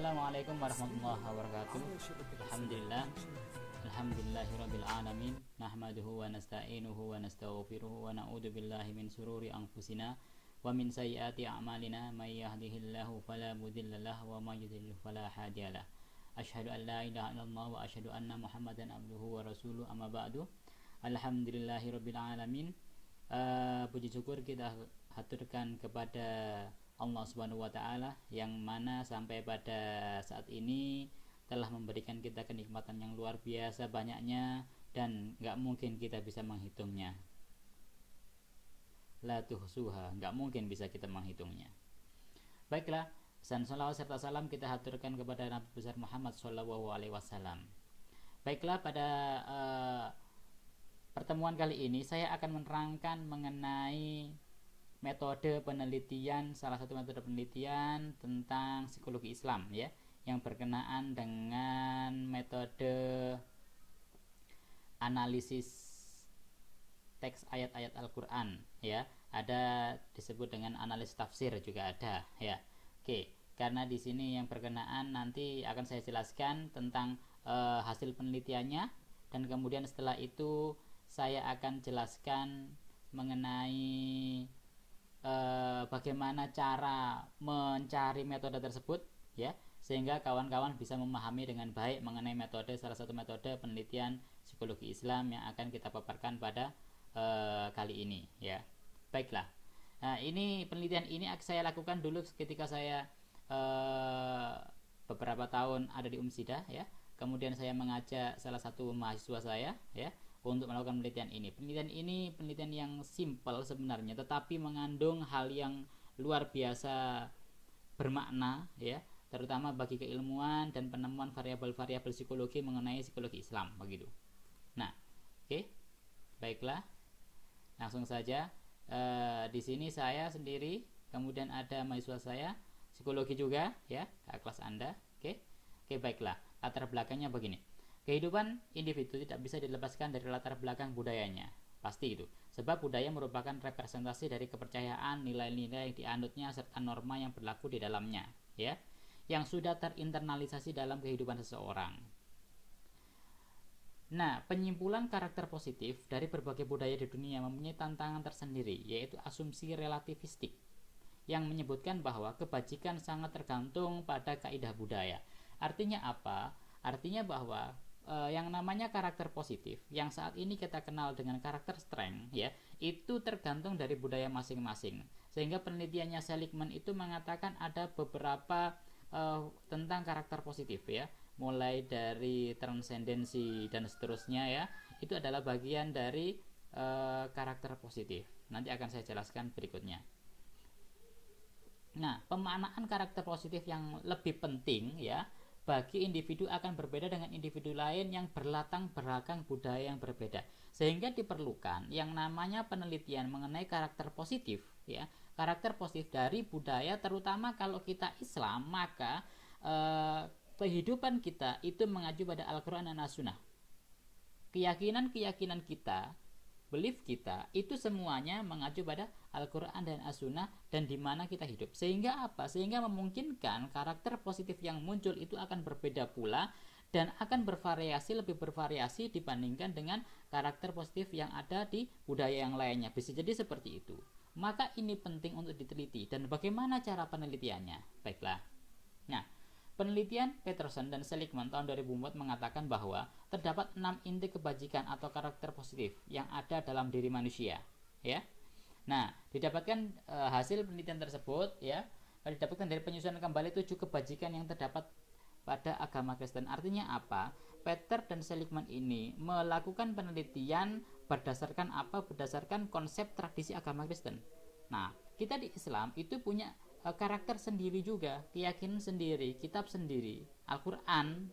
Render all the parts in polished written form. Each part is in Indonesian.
Assalamualaikum warahmatullahi wabarakatuh. Alhamdulillah. Alhamdulillahirabbil alamin. Nahmaduhu wa nasta'inuhu wa nastaghfiruhu wa na'udzu billahi min syururi anfusina wa min sayyiati a'malina may yahdihillahu fala mudhillalah wa may yudhlil fala hadiyalah. Asyhadu an la ilaha illallah wa asyhadu anna Muhammadan abduhu wa rasuluh, amma ba'du. Alhamdulillahirabbil alamin. Puji syukur kita haturkan kepada Allah Subhanahu wa taala yang mana sampai pada saat ini telah memberikan kita kenikmatan yang luar biasa banyaknya dan nggak mungkin kita bisa menghitungnya. La tuhsuha, nggak mungkin bisa kita menghitungnya. Baiklah, pesan salawat serta salam kita haturkan kepada Nabi besar Muhammad sallallahu alaihi wasallam. Baiklah, pada pertemuan kali ini saya akan menerangkan mengenai metode penelitian, salah satu metode penelitian tentang psikologi Islam ya, yang berkenaan dengan metode analisis teks ayat-ayat Al-Qur'an ya. Ada disebut dengan analis tafsir juga ada ya. Oke, karena di sini yang berkenaan nanti akan saya jelaskan tentang hasil penelitiannya, dan kemudian setelah itu saya akan jelaskan mengenai bagaimana cara mencari metode tersebut ya, sehingga kawan-kawan bisa memahami dengan baik mengenai metode, salah satu metode penelitian psikologi Islam yang akan kita paparkan pada kali ini ya. Baiklah, nah ini penelitian ini saya lakukan dulu ketika saya beberapa tahun ada di Umsidah ya. Kemudian saya mengajak salah satu mahasiswa saya ya untuk melakukan penelitian ini. Penelitian ini penelitian yang simpel sebenarnya, tetapi mengandung hal yang luar biasa bermakna ya, terutama bagi keilmuan dan penemuan variabel-variabel psikologi mengenai psikologi Islam begitu. Nah, oke. Baiklah. Langsung saja. Di sini saya sendiri, kemudian ada mahasiswa saya psikologi juga ya, kelas Anda. Oke. Oke, baiklah. Latar belakangnya begini. Kehidupan individu tidak bisa dilepaskan dari latar belakang budayanya. Pasti itu. Sebab budaya merupakan representasi dari kepercayaan, nilai-nilai yang dianutnya serta norma yang berlaku di dalamnya, ya, yang sudah terinternalisasi dalam kehidupan seseorang. Nah, penyimpulan karakter positif dari berbagai budaya di dunia mempunyai tantangan tersendiri, yaitu asumsi relativistik yang menyebutkan bahwa kebajikan sangat tergantung pada kaidah budaya. Artinya apa? Artinya bahwa yang namanya karakter positif yang saat ini kita kenal dengan karakter strength ya, itu tergantung dari budaya masing-masing. Sehingga penelitiannya Seligman itu mengatakan ada beberapa tentang karakter positif ya, mulai dari transendensi dan seterusnya ya, itu adalah bagian dari karakter positif. Nanti akan saya jelaskan berikutnya. Nah, pemaknaan karakter positif yang lebih penting ya bagi individu akan berbeda dengan individu lain yang berlatar belakang budaya yang berbeda, sehingga diperlukan yang namanya penelitian mengenai karakter positif ya, karakter positif dari budaya, terutama kalau kita Islam, maka kehidupan kita itu mengacu pada Al-Quran dan As-Sunnah. Keyakinan kita, belief kita itu semuanya mengacu pada Al-Quran dan As-Sunnah dan di mana kita hidup. Sehingga apa? Sehingga memungkinkan karakter positif yang muncul itu akan berbeda pula dan akan bervariasi, lebih bervariasi dibandingkan dengan karakter positif yang ada di budaya yang lainnya. Bisa jadi seperti itu. Maka ini penting untuk diteliti. Dan bagaimana cara penelitiannya? Baiklah. Nah, penelitian Peterson dan Seligman tahun 2004 mengatakan bahwa terdapat 6 inti kebajikan atau karakter positif yang ada dalam diri manusia, ya. Nah, didapatkan hasil penelitian tersebut, ya, didapatkan dari penyusunan kembali 7 kebajikan yang terdapat pada agama Kristen. Artinya apa? Peter dan Seligman ini melakukan penelitian berdasarkan apa? Berdasarkan konsep tradisi agama Kristen. Nah, kita di Islam itu punya karakter sendiri juga, keyakinan sendiri, kitab sendiri, Al-Quran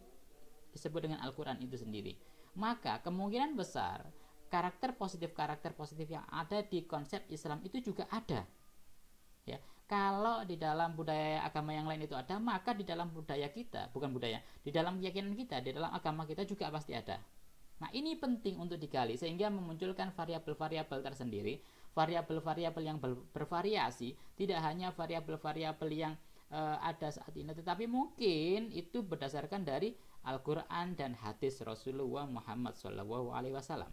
disebut dengan Al-Quran itu sendiri. Maka kemungkinan besar karakter positif yang ada di konsep Islam itu juga ada ya. Kalau di dalam budaya agama yang lain itu ada, maka di dalam budaya kita, bukan budaya, di dalam keyakinan kita, di dalam agama kita juga pasti ada. Nah, ini penting untuk digali sehingga memunculkan variabel-variabel tersendiri, variabel-variabel yang bervariasi, tidak hanya variabel-variabel yang ada saat ini, tetapi mungkin itu berdasarkan dari Al-Quran dan hadis Rasulullah Muhammad SAW.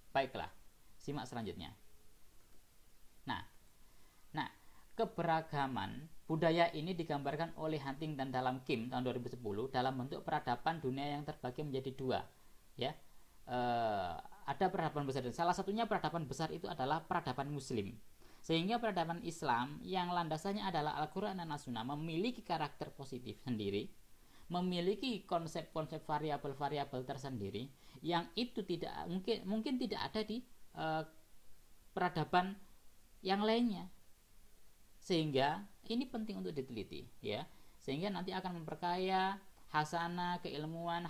Baiklah, simak selanjutnya. Nah, keberagaman budaya ini digambarkan oleh Huntington dalam Kim tahun 2010 dalam bentuk peradaban dunia yang terbagi menjadi dua. Ya, ada peradaban besar, dan salah satunya peradaban besar itu adalah peradaban Muslim. Sehingga peradaban Islam yang landasannya adalah Al-Quran dan As-Sunnah memiliki karakter positif sendiri, memiliki konsep-konsep variabel-variabel tersendiri yang itu tidak mungkin tidak ada di peradaban yang lainnya. Sehingga ini penting untuk diteliti, ya. Sehingga nanti akan memperkaya hasanah keilmuan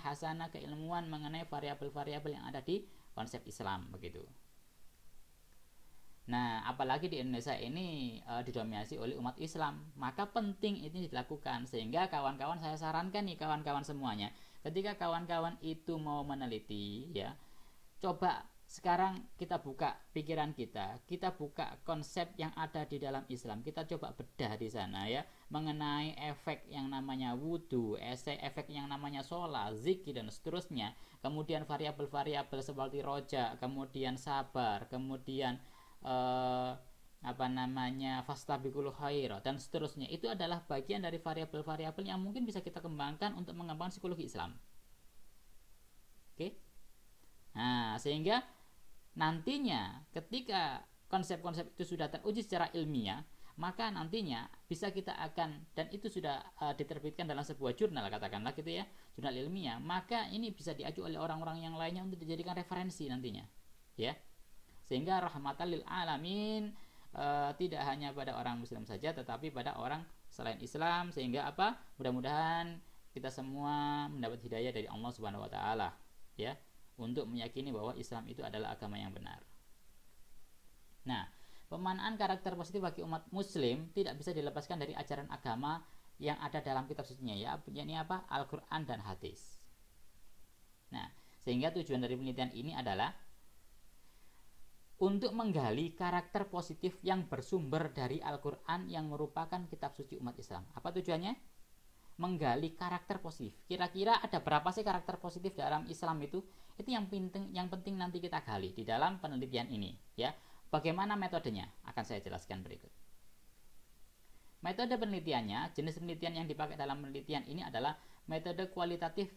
mengenai variabel-variabel yang ada di konsep Islam, begitu. Nah, apalagi di Indonesia ini didominasi oleh umat Islam, maka penting ini dilakukan. Sehingga kawan-kawan, saya sarankan nih kawan-kawan semuanya, ketika kawan-kawan itu mau meneliti, ya, coba sekarang kita buka pikiran kita buka konsep yang ada di dalam Islam, kita coba bedah di sana, ya, mengenai efek yang namanya wudhu, efek yang namanya sholat, zikir dan seterusnya. Kemudian variabel-variabel seperti roja, kemudian sabar, kemudian fastabiqul khairat dan seterusnya. Itu adalah bagian dari variabel-variabel yang mungkin bisa kita kembangkan untuk mengembangkan psikologi Islam. Oke? Nah, sehingga nantinya ketika konsep-konsep itu sudah teruji secara ilmiah, maka nantinya bisa kita akan, dan itu sudah diterbitkan dalam sebuah jurnal, katakanlah gitu ya, jurnal ilmiah, maka ini bisa diaju oleh orang-orang yang lainnya untuk dijadikan referensi nantinya, ya. Sehingga rahmatan lil alamin, tidak hanya pada orang Muslim saja, tetapi pada orang selain Islam. Sehingga apa? Mudah-mudahan kita semua mendapat hidayah dari Allah Subhanahu Wa Taala, ya, untuk meyakini bahwa Islam itu adalah agama yang benar. Nah, pemanaan karakter positif bagi umat Muslim tidak bisa dilepaskan dari ajaran agama yang ada dalam kitab sucinya, ya, yakni apa? Al-Quran dan hadis. Nah, sehingga tujuan dari penelitian ini adalah untuk menggali karakter positif yang bersumber dari Al-Quran yang merupakan kitab suci umat Islam. Apa tujuannya? Menggali karakter positif. Kira-kira ada berapa sih karakter positif dalam Islam itu? Itu yang penting nanti kita gali di dalam penelitian ini, ya. Bagaimana metodenya? Akan saya jelaskan berikut. Metode penelitiannya, jenis penelitian yang dipakai dalam penelitian ini adalah metode kualitatif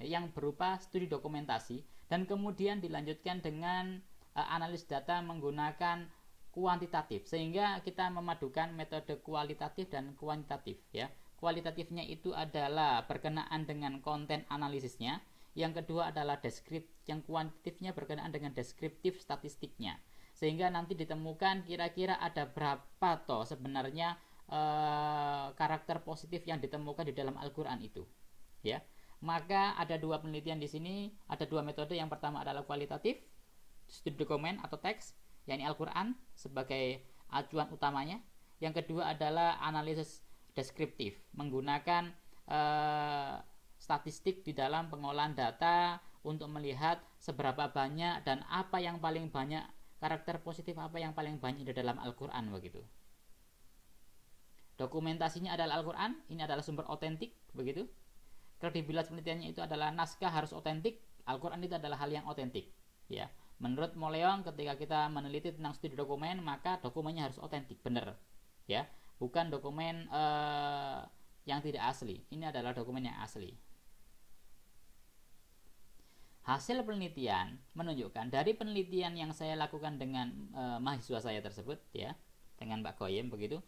yang berupa studi dokumentasi dan kemudian dilanjutkan dengan analis data menggunakan kuantitatif, sehingga kita memadukan metode kualitatif dan kuantitatif, ya. Kualitatifnya itu adalah berkenaan dengan konten analisisnya, yang kedua adalah yang kuantitatifnya berkenaan dengan deskriptif statistiknya, sehingga nanti ditemukan kira-kira ada berapa toh sebenarnya karakter positif yang ditemukan di dalam Al-Quran itu, ya. Maka ada dua penelitian di sini, ada dua metode. Yang pertama adalah kualitatif, studi dokumen atau teks, yakni Al-Quran sebagai acuan utamanya. Yang kedua adalah analisis deskriptif, menggunakan statistik di dalam pengolahan data untuk melihat seberapa banyak dan apa yang paling banyak karakter positif, apa yang paling banyak di dalam Al-Quran, begitu. Dokumentasinya adalah Al-Quran, ini adalah sumber otentik, begitu. Kredibilitas penelitiannya itu adalah naskah harus otentik, Al-Quran itu adalah hal yang otentik, ya. Menurut Moleong, ketika kita meneliti tentang studi dokumen, maka dokumennya harus otentik, benar, ya, bukan dokumen yang tidak asli. Ini adalah dokumen yang asli. Hasil penelitian menunjukkan dari penelitian yang saya lakukan dengan mahasiswa saya tersebut, ya, dengan Mbak Goyem, begitu,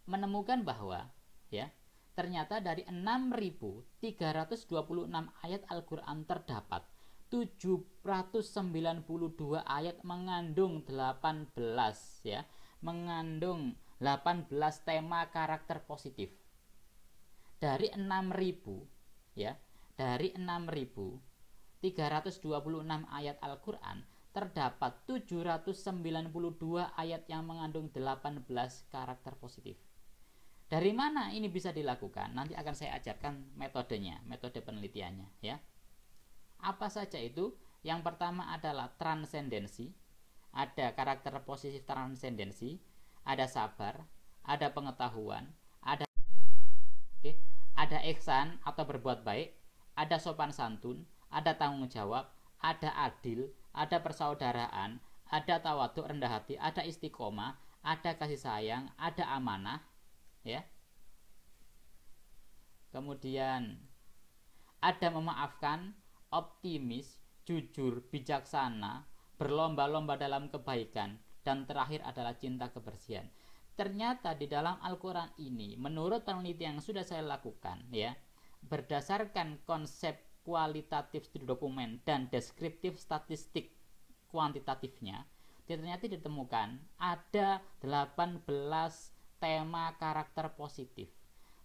menemukan bahwa, ya, ternyata dari 6.326 ayat Al-Quran terdapat 792 ayat mengandung 18, ya, mengandung 18 tema karakter positif. Dari 6.000, ya, dari 6.326 ayat Al-Quran terdapat 792 ayat yang mengandung 18 karakter positif. Dari mana ini bisa dilakukan? Nanti akan saya ajarkan metodenya, metode penelitiannya, ya. Apa saja itu? Yang pertama adalah transendensi. Ada karakter positif transendensi, ada sabar, ada pengetahuan, ada Oke, ada ihsan atau berbuat baik, ada sopan santun, ada tanggung jawab, ada adil, ada persaudaraan, ada tawaduk rendah hati, ada istiqomah, ada kasih sayang, ada amanah, ya. Kemudian ada memaafkan, optimis, jujur, bijaksana, berlomba-lomba dalam kebaikan, dan terakhir adalah cinta kebersihan. Ternyata di dalam Al-Quran ini, menurut penelitian yang sudah saya lakukan, ya, berdasarkan konsep kualitatif studi dokumen dan deskriptif statistik kuantitatifnya, ternyata ditemukan ada 18 tema karakter positif.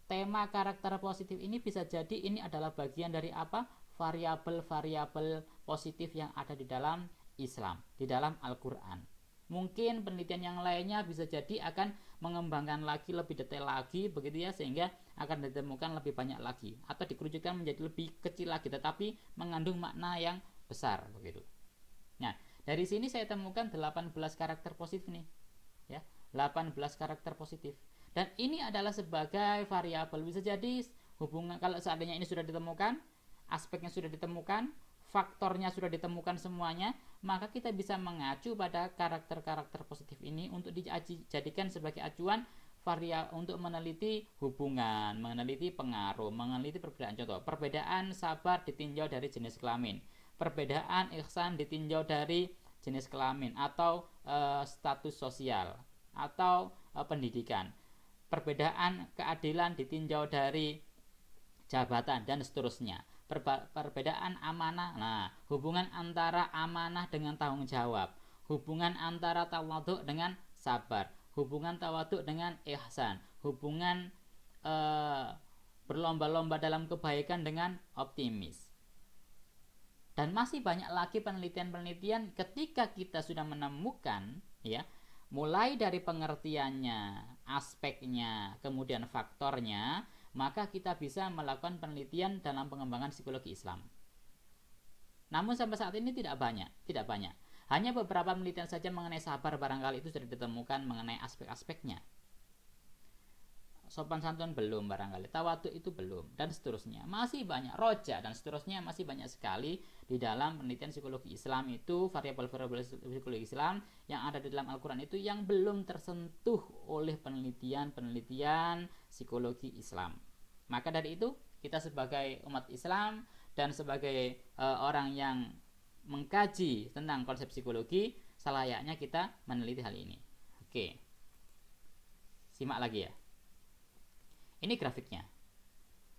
Tema karakter positif ini bisa jadi ini adalah bagian dari apa? Variabel-variabel positif yang ada di dalam Islam, di dalam Al-Quran. Mungkin penelitian yang lainnya bisa jadi akan mengembangkan lagi lebih detail lagi begitu ya, sehingga akan ditemukan lebih banyak lagi atau dikerucutkan menjadi lebih kecil lagi tetapi mengandung makna yang besar begitu. Nah, dari sini saya temukan 18 karakter positif nih. Ya, 18 karakter positif. Dan ini adalah sebagai variabel, bisa jadi hubungan, kalau seandainya ini sudah ditemukan, aspeknya sudah ditemukan, faktornya sudah ditemukan semuanya, maka kita bisa mengacu pada karakter-karakter positif ini untuk dijadikan sebagai acuan untuk meneliti hubungan, meneliti pengaruh, meneliti perbedaan. Contoh, perbedaan sabar ditinjau dari jenis kelamin, perbedaan ihsan ditinjau dari jenis kelamin atau status sosial atau pendidikan, perbedaan keadilan ditinjau dari jabatan dan seterusnya, perbedaan amanah. Nah, hubungan antara amanah dengan tanggung jawab, hubungan antara tawaduk dengan sabar, hubungan tawaduk dengan ihsan, hubungan berlomba-lomba dalam kebaikan dengan optimis. Dan masih banyak lagi penelitian-penelitian ketika kita sudah menemukan, ya, mulai dari pengertiannya, aspeknya, kemudian faktornya, maka kita bisa melakukan penelitian dalam pengembangan psikologi Islam. Namun sampai saat ini tidak banyak. Hanya beberapa penelitian saja mengenai sabar barangkali itu sudah ditemukan mengenai aspek-aspeknya. Sopan santun belum barangkali, tawaduk itu belum, dan seterusnya. Masih banyak, roja dan seterusnya masih banyak sekali di dalam penelitian psikologi Islam itu, variabel-variabel psikologi Islam yang ada di dalam Al-Quran itu yang belum tersentuh oleh penelitian-penelitian psikologi Islam. Maka dari itu, kita sebagai umat Islam dan sebagai orang yang mengkaji tentang konsep psikologi, selayaknya kita meneliti hal ini. Oke, simak lagi ya. Ini grafiknya.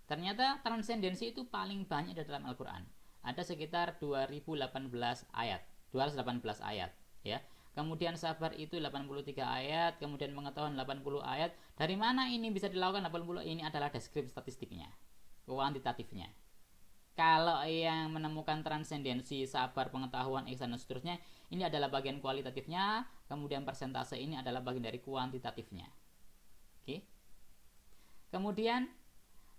Ternyata transendensi itu paling banyak di dalam Al-Quran. Ada sekitar 218 ayat, ya. Kemudian sabar itu 83 ayat, kemudian pengetahuan 80 ayat. Dari mana ini bisa dilakukan 80? Ini adalah deskripsi statistiknya, kuantitatifnya. Kalau yang menemukan transendensi, sabar, pengetahuan, ihsan dan seterusnya, ini adalah bagian kualitatifnya, kemudian persentase ini adalah bagian dari kuantitatifnya. Oke. Kemudian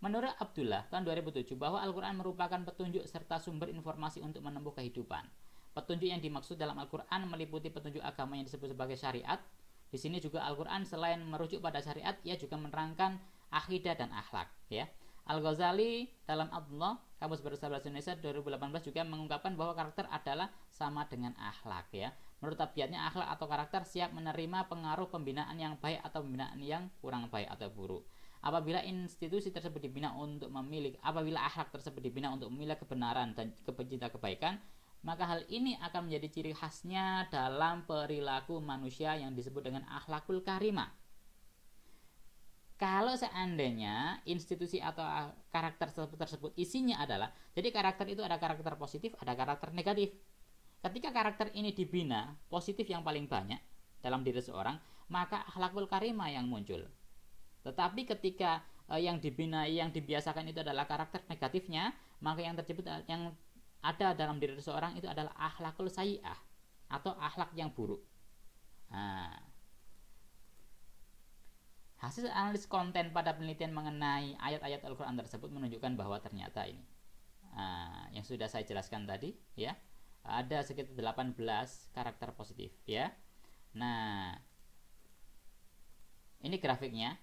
menurut Abdullah tahun 2007 bahwa Al-Quran merupakan petunjuk serta sumber informasi untuk menempuh kehidupan. Petunjuk yang dimaksud dalam Al-Quran meliputi petunjuk agama yang disebut sebagai syariat. Di sini juga Al-Quran selain merujuk pada syariat, ia juga menerangkan akidah dan akhlak. Ya. Al-Ghazali dalam Abdullah, Kamus Bahasa Indonesia 2018 juga mengungkapkan bahwa karakter adalah sama dengan akhlak. Ya. Menurut tabiatnya akhlak atau karakter siap menerima pengaruh pembinaan yang baik atau pembinaan yang kurang baik atau buruk. Apabila institusi tersebut dibina untuk apabila akhlak tersebut dibina untuk memilih kebenaran dan kepencinta kebaikan, maka hal ini akan menjadi ciri khasnya dalam perilaku manusia yang disebut dengan akhlakul karimah. Kalau seandainya institusi atau karakter tersebut isinya adalah, jadi karakter itu ada karakter positif, ada karakter negatif. Ketika karakter ini dibina positif yang paling banyak dalam diri seorang, maka akhlakul karimah yang muncul. Tetapi ketika yang dibina, yang dibiasakan itu adalah karakter negatifnya, maka yang ada dalam diri seseorang itu adalah akhlakul sayyi'ah atau akhlak yang buruk. Nah, hasil analis konten pada penelitian mengenai ayat-ayat Al-Quran tersebut menunjukkan bahwa ternyata ini yang sudah saya jelaskan tadi, ya, ada sekitar 18 karakter positif, ya. Nah, ini grafiknya.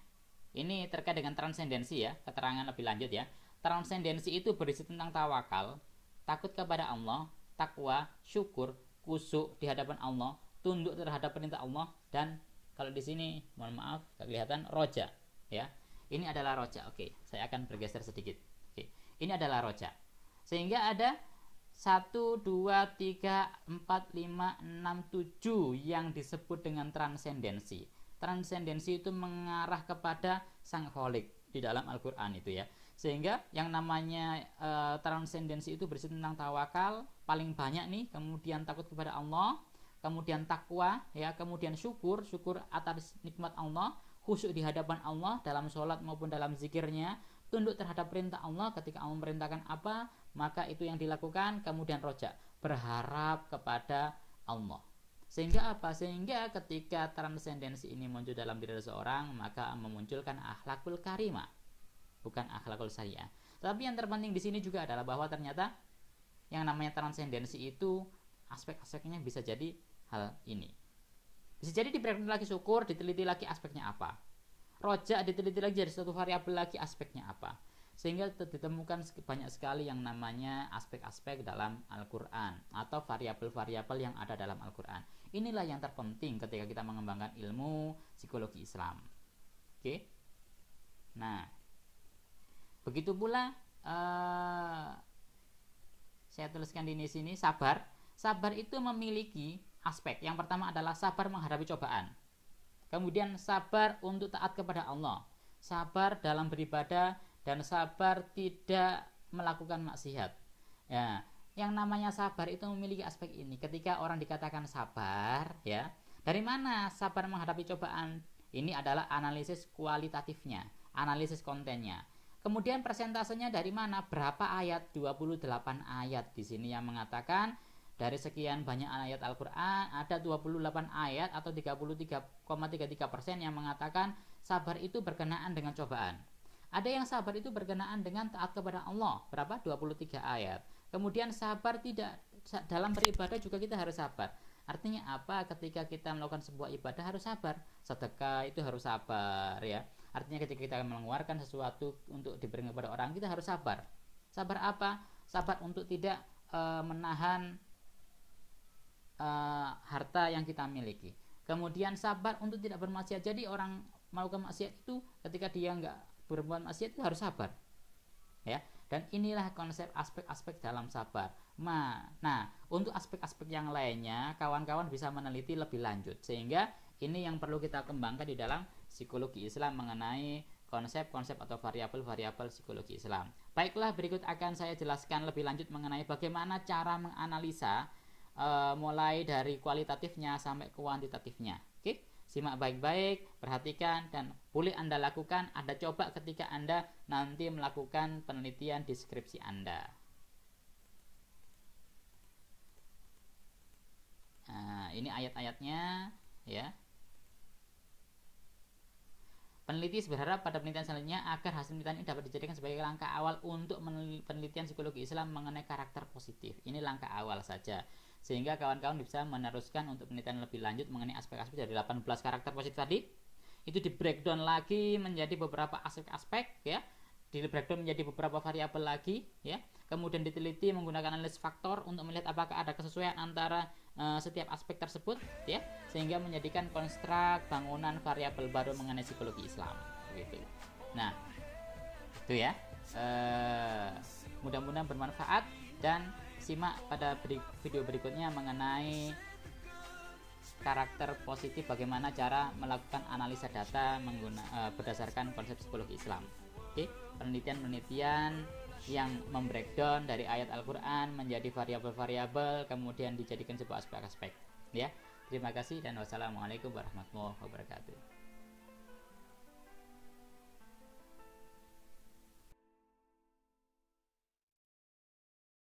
Ini terkait dengan transendensi ya, keterangan lebih lanjut ya. Transendensi itu berisi tentang tawakal, takut kepada Allah, takwa, syukur, khusyuk di hadapan Allah, tunduk terhadap perintah Allah, dan kalau di sini mohon maaf gak kelihatan, roja ya. Ini adalah roja. Oke, saya akan bergeser sedikit. Oke, ini adalah roja. Sehingga ada 1, 2, 3, 4, 5, 6, 7 yang disebut dengan transendensi. Transendensi itu mengarah kepada Sang Kholik di dalam Al-Quran itu ya. Sehingga yang namanya transendensi itu berisi tentang tawakal paling banyak nih, kemudian takut kepada Allah, kemudian takwa ya, kemudian syukur atas nikmat Allah, khusyuk di hadapan Allah dalam sholat maupun dalam zikirnya, tunduk terhadap perintah Allah, ketika Allah memerintahkan apa maka itu yang dilakukan, kemudian roja, berharap kepada Allah. Sehingga apa? Sehingga ketika transendensi ini muncul dalam diri seseorang, maka memunculkan akhlakul karimah, bukan akhlakul syariah. Tapi yang terpenting di sini juga adalah bahwa ternyata yang namanya transendensi itu aspek-aspeknya bisa jadi hal ini. Bisa jadi diberikan lagi syukur, diteliti lagi aspeknya apa. Roja diteliti lagi jadi satu variabel lagi aspeknya apa. Sehingga ditemukan banyak sekali yang namanya aspek-aspek dalam Al-Quran atau variabel-variabel yang ada dalam Al-Quran. Inilah yang terpenting ketika kita mengembangkan ilmu psikologi Islam. Oke. Nah, begitu pula saya tuliskan di sini sabar. Sabar itu memiliki aspek. Yang pertama adalah sabar menghadapi cobaan. Kemudian sabar untuk taat kepada Allah. Sabar dalam beribadah dan sabar tidak melakukan maksiat. Ya, yang namanya sabar itu memiliki aspek ini. Ketika orang dikatakan sabar, ya, dari mana sabar menghadapi cobaan? Ini adalah analisis kualitatifnya, analisis kontennya. Kemudian persentasenya dari mana? Berapa ayat? 28 ayat di sini yang mengatakan dari sekian banyak ayat Al-Quran ada 28 ayat atau 33,33% yang mengatakan sabar itu berkenaan dengan cobaan. Ada yang sabar itu berkenaan dengan taat kepada Allah. Berapa? 23 ayat. Kemudian sabar tidak dalam beribadah juga kita harus sabar. Artinya apa? Ketika kita melakukan sebuah ibadah harus sabar. Sedekah itu harus sabar ya. Artinya ketika kita mengeluarkan sesuatu untuk diberikan kepada orang, kita harus sabar. Sabar apa? Sabar untuk tidak menahan harta yang kita miliki. Kemudian sabar untuk tidak bermaksiat. Jadi orang melakukan maksiat itu ketika dia enggak berbuat maksiat itu harus sabar ya. Dan inilah konsep aspek-aspek dalam sabar. Nah, untuk aspek-aspek yang lainnya kawan-kawan bisa meneliti lebih lanjut, sehingga ini yang perlu kita kembangkan di dalam psikologi Islam mengenai konsep-konsep atau variabel-variabel psikologi Islam. Baiklah, berikut akan saya jelaskan lebih lanjut mengenai bagaimana cara menganalisa mulai dari kualitatifnya sampai kuantitatifnya. Oke? Simak baik-baik, perhatikan, dan boleh Anda lakukan, Anda coba ketika Anda nanti melakukan penelitian di skripsi Anda. Nah, ini ayat-ayatnya ya. Peneliti berharap pada penelitian selanjutnya agar hasil penelitian ini dapat dijadikan sebagai langkah awal untuk penelitian psikologi Islam mengenai karakter positif. Ini langkah awal saja, sehingga kawan-kawan bisa meneruskan untuk penelitian lebih lanjut mengenai aspek-aspek dari 18 karakter positif tadi. Itu di breakdown lagi menjadi beberapa aspek-aspek ya, di breakdown menjadi beberapa variabel lagi ya. Kemudian diteliti menggunakan analisis faktor untuk melihat apakah ada kesesuaian antara setiap aspek tersebut ya, sehingga menjadikan konstruk bangunan variabel baru mengenai psikologi Islam begitu. Nah, itu ya. Mudah-mudahan bermanfaat, dan simak pada video berikutnya mengenai karakter positif, bagaimana cara melakukan analisa data berdasarkan konsep psikologi Islam. Oke, penelitian-penelitian yang membreakdown dari ayat Al-Quran menjadi variabel-variabel, kemudian dijadikan sebuah aspek-aspek ya. Terima kasih dan wassalamualaikum warahmatullahi wabarakatuh.